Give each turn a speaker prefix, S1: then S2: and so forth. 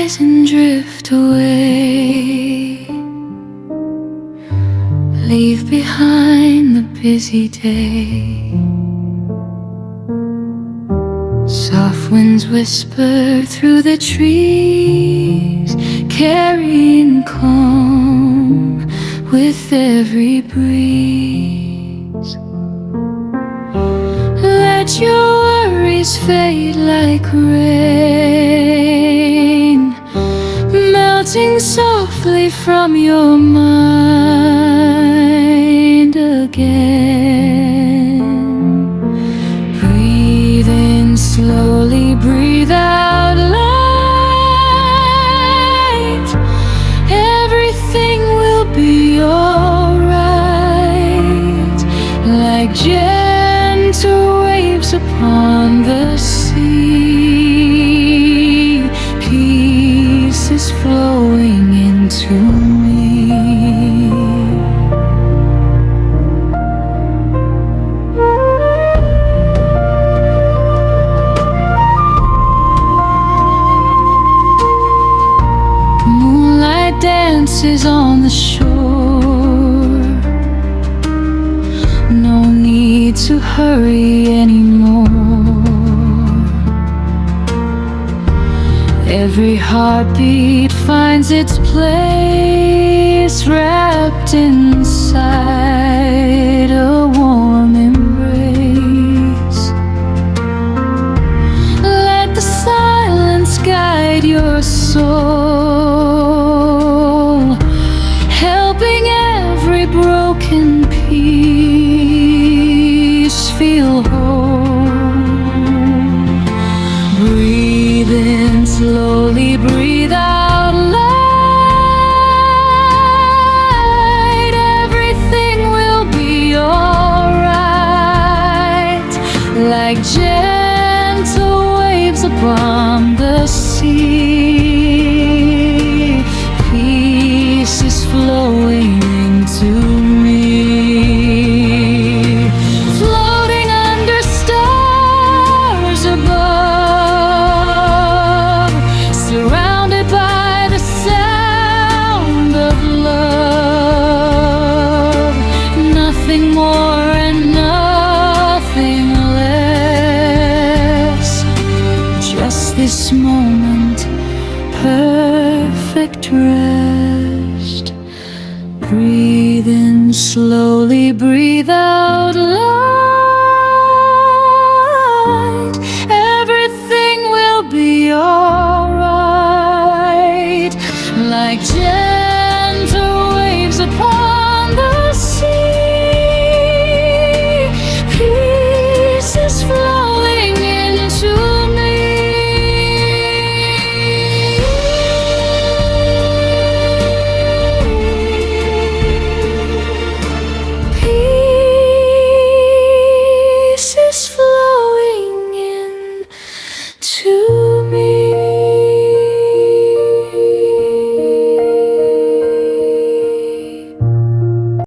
S1: rise and drift away. Leave behind the busy day. Soft winds whisper through the trees, carrying calm with every breeze. Let your worries fade like rain, melting softly from your mind again. Breathe in slowly, breathe out light. Everything will be alright, like gentle waves upon the sea. Peace is flowing into me. Moonlight dances on the shore. No need to hurry anymore. Every heartbeat finds its place, wrapped inside a warm embrace. Let the silence guide your soul, helping every broken piece feel whole. Breathe in slowly, breathe out light. Everything will be alright, like gentle waves upon the sea. Peace is flowing into me. Floating under stars above, surrounded by the sound of love. Nothing more and nothing less. Just this moment, perfect rest. Breathe in slowly, breathe out